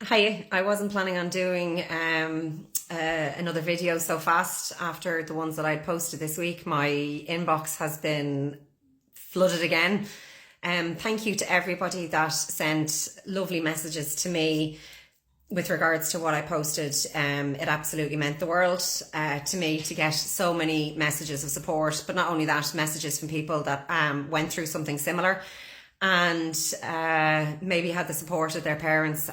Hi, I wasn't planning on doing another video so fast after the ones that I'd posted this week. My inbox has been flooded again. Thank you to everybody that sent lovely messages to me with regards to what I posted. It absolutely meant the world to me to get so many messages of support, but not only that, messages from people that went through something similar and maybe had the support of their parents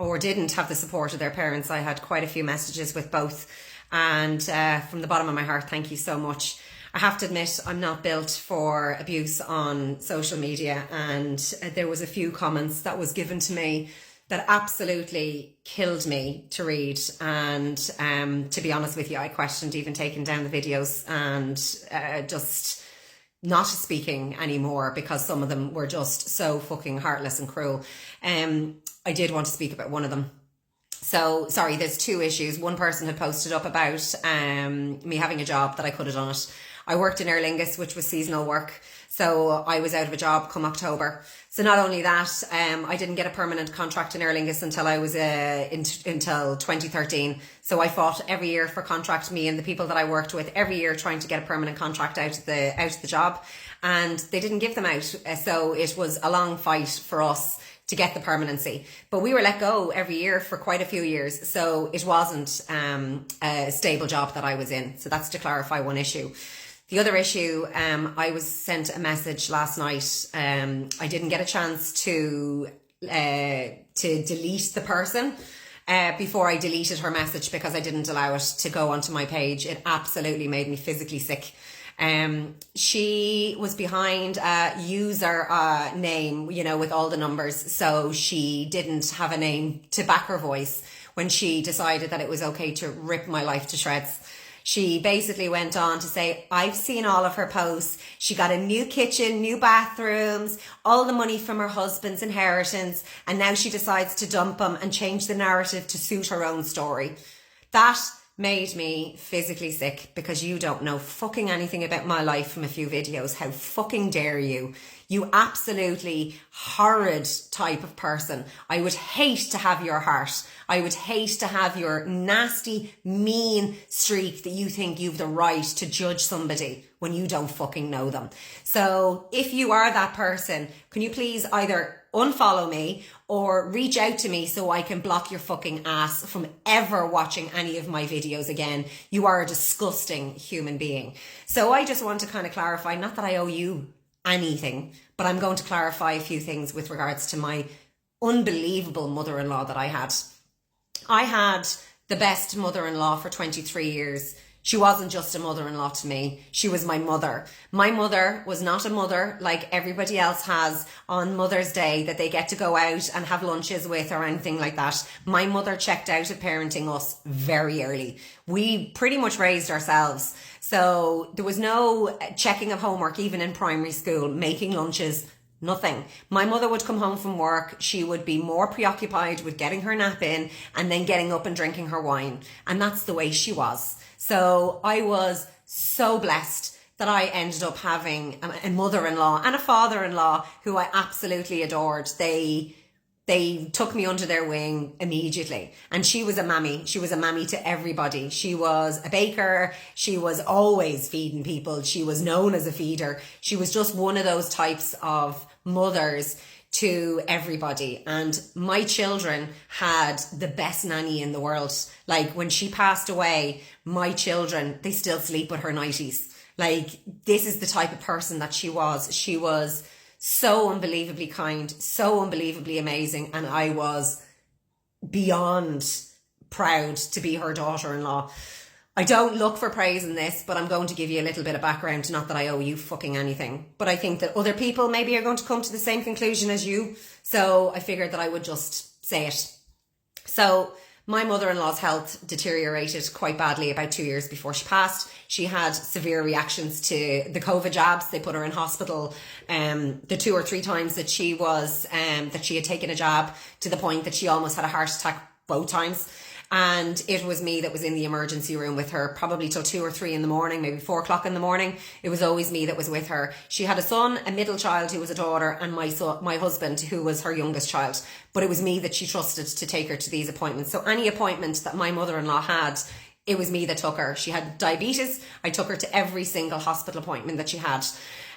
or didn't have the support of their parents. I had quite a few messages with both, and from the bottom of my heart, thank you so much. I have to admit, I'm not built for abuse on social media, and there was a few comments that was given to me that absolutely killed me to read. And to be honest with you, I questioned even taking down the videos and just not speaking anymore, because some of them were just so fucking heartless and cruel. I did want to speak about one of them. So, sorry, there's two issues. One person had posted up about me having a job that I could have done it. I worked in Aer Lingus, which was seasonal work. So I was out of a job come October. So not only that, I didn't get a permanent contract in Aer Lingus until I was until 2013. So I fought every year for contract, me and the people that I worked with, every year trying to get a permanent contract out of the job, and they didn't give them out. So it was a long fight for us to get the permanency, but we were let go every year for quite a few years. So it wasn't a stable job that I was in. So that's to clarify one issue. The other issue, I was sent a message last night. I didn't get a chance to delete the person before I deleted her message, because I didn't allow it to go onto my page. It absolutely made me physically sick. She was behind a user name, with all the numbers. So she didn't have a name to back her voice when she decided that it was okay to rip my life to shreds. She basically went on to say, I've seen all of her posts. She got a new kitchen, new bathrooms, all the money from her husband's inheritance, and now she decides to dump him and change the narrative to suit her own story. That made me physically sick, because you don't know fucking anything about my life from a few videos. How fucking dare you? You absolutely horrid type of person. I would hate to have your heart. I would hate to have your nasty, mean streak that you think you've the right to judge somebody when you don't fucking know them. So if you are that person, can you please either unfollow me or reach out to me so I can block your fucking ass from ever watching any of my videos again? You are a disgusting human being. So I just want to kind of clarify, not that I owe you anything, but I'm going to clarify a few things with regards to my unbelievable mother-in-law that I had. I had the best mother-in-law for 23 years. She wasn't just a mother-in-law to me. She was my mother. My mother was not a mother like everybody else has on Mother's Day, that they get to go out and have lunches with or anything like that. My mother checked out of parenting us very early. We pretty much raised ourselves. So there was no checking of homework, even in primary school, making lunches. Nothing. My mother would come home from work. She would be more preoccupied with getting her nap in and then getting up and drinking her wine. And that's the way she was. So I was so blessed that I ended up having a mother-in-law and a father-in-law who I absolutely adored. They took me under their wing immediately. And she was a mammy. She was a mammy to everybody. She was a baker. She was always feeding people. She was known as a feeder. She was just one of those types of mothers to everybody. And my children had the best nanny in the world. Like, when she passed away, my children, they still sleep with her nighties. Like, this is the type of person that she was. She was so unbelievably kind, so unbelievably amazing, and I was beyond proud to be her daughter-in-law. I don't look for praise in this, but I'm going to give you a little bit of background. Not that I owe you fucking anything, but I think that other people maybe are going to come to the same conclusion as you, so I figured that I would just say it. So my mother-in-law's health deteriorated quite badly about 2 years before she passed. She had severe reactions to the COVID jabs. They put her in hospital the 2 or 3 times that she was that she had taken a jab, to the point that she almost had a heart attack both times. And it was me that was in the emergency room with her, probably till 2 or 3 in the morning, maybe 4 o'clock in the morning. It was always me that was with her. She had a son, a middle child who was a daughter, and my husband who was her youngest child. But it was me that she trusted to take her to these appointments. So any appointment that my mother-in-law had, it was me that took her. She had diabetes. I took her to every single hospital appointment that she had.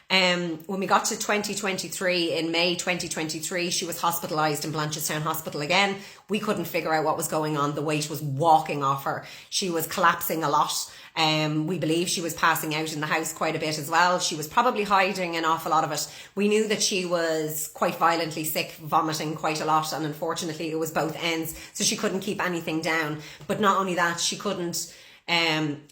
When we got to 2023, in May 2023, she was hospitalised in Blanchardstown Hospital again. We couldn't figure out what was going on. The weight was walking off her. She was collapsing a lot. We believe she was passing out in the house quite a bit as well. She was probably hiding an awful lot of it. We knew that she was quite violently sick, vomiting quite a lot, and unfortunately it was both ends, so she couldn't keep anything down. But not only that, she couldn't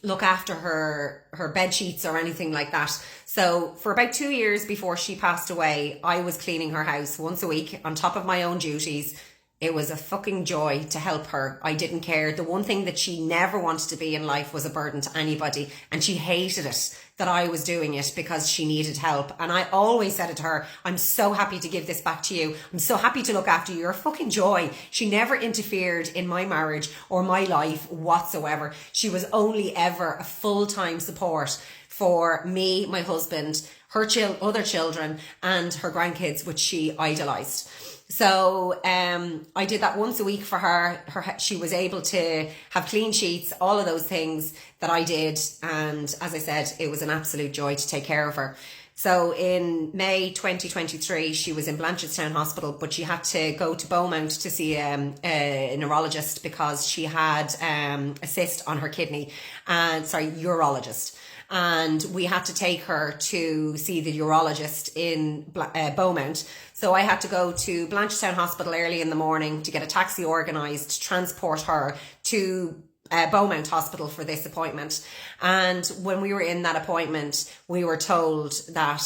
look after her bed sheets or anything like that. So for about 2 years before she passed away, I was cleaning her house once a week on top of my own duties. It was a fucking joy to help her. I didn't care. The one thing that she never wanted to be in life was a burden to anybody. And she hated it that I was doing it because she needed help. And I always said it to her, I'm so happy to give this back to you. I'm so happy to look after you. You're a fucking joy. She never interfered in my marriage or my life whatsoever. She was only ever a full-time support for me, my husband, her other children, and her grandkids, which she idolised. So I did that once a week for her. She was able to have clean sheets, all of those things that I did. And as I said, it was an absolute joy to take care of her. So in May 2023, she was in Blanchardstown Hospital, but she had to go to Beaumont to see a neurologist because she had a cyst on her kidney. Urologist. And we had to take her to see the urologist in Beaumont. So I had to go to Blanchardstown Hospital early in the morning to get a taxi organised to transport her to Beaumont Hospital for this appointment. And when we were in that appointment, we were told that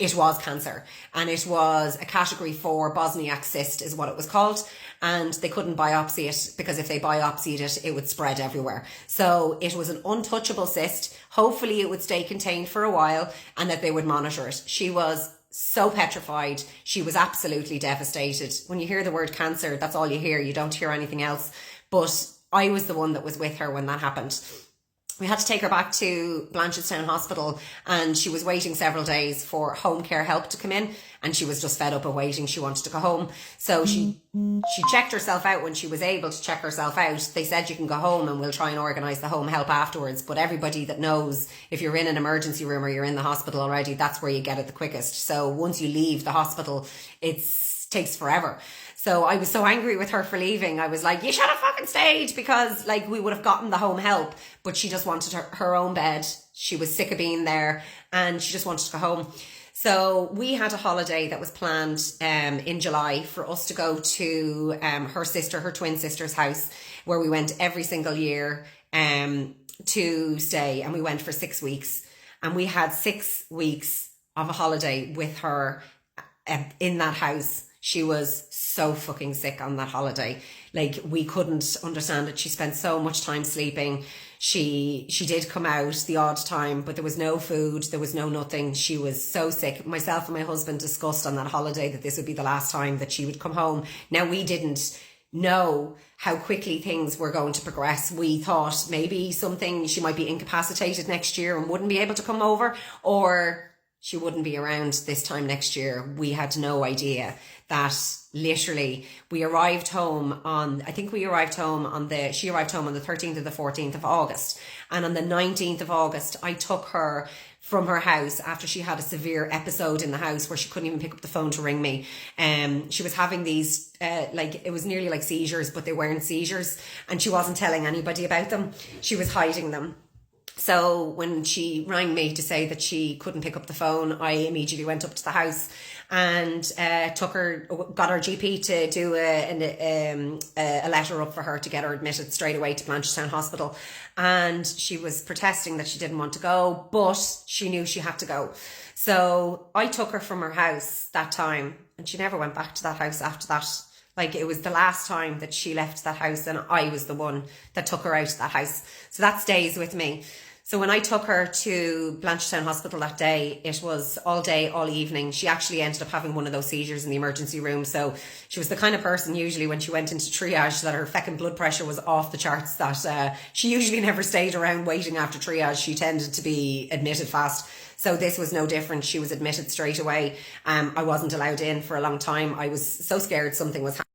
it was cancer, and it was a category 4 Bosniak cyst is what it was called, and they couldn't biopsy it because if they biopsied it, it would spread everywhere. So it was an untouchable cyst. Hopefully it would stay contained for a while and that they would monitor it. She was so petrified. She was absolutely devastated. When you hear the word cancer, that's all you hear. You don't hear anything else. But I was the one that was with her when that happened. We had to take her back to Blanchardstown Hospital, and she was waiting several days for home care help to come in, and she was just fed up of waiting. She wanted to go home. So she checked herself out when she was able to check herself out. They said you can go home and we'll try and organise the home help afterwards. But everybody that knows, if you're in an emergency room or you're in the hospital already, that's where you get it the quickest. So once you leave the hospital, it takes forever. So I was so angry with her for leaving. I was like, you should have fucking stayed, because like we would have gotten the home help, but she just wanted her own bed. She was sick of being there and she just wanted to go home. So we had a holiday that was planned in July for us to go to her twin sister's house, where we went every single year to stay, and we went for 6 weeks, and we had 6 weeks of a holiday with her in that house. She was so fucking sick on that holiday. Like, we couldn't understand it. She spent so much time sleeping. She did come out the odd time, but there was no food. There was no nothing. She was so sick. Myself and my husband discussed on that holiday that this would be the last time that she would come home. Now, we didn't know how quickly things were going to progress. We thought maybe she might be incapacitated next year and wouldn't be able to come over, or she wouldn't be around this time next year. We had no idea that literally she arrived home on the 13th or the 14th of August. And on the 19th of August, I took her from her house after she had a severe episode in the house where she couldn't even pick up the phone to ring me. She was having these, it was nearly like seizures, but they weren't seizures. And she wasn't telling anybody about them. She was hiding them. So when she rang me to say that she couldn't pick up the phone, I immediately went up to the house and got our GP to do a letter up for her to get her admitted straight away to Blanchardstown Hospital. And she was protesting that she didn't want to go, but she knew she had to go. So I took her from her house that time, and she never went back to that house after that. Like, it was the last time that she left that house, and I was the one that took her out of that house. So that stays with me. So when I took her to Blanchetown Hospital that day, it was all day, all evening. She actually ended up having one of those seizures in the emergency room. So she was the kind of person usually when she went into triage that her feckin' blood pressure was off the charts, that she usually never stayed around waiting after triage. She tended to be admitted fast. So this was no different. She was admitted straight away. I wasn't allowed in for a long time. I was so scared something was happening.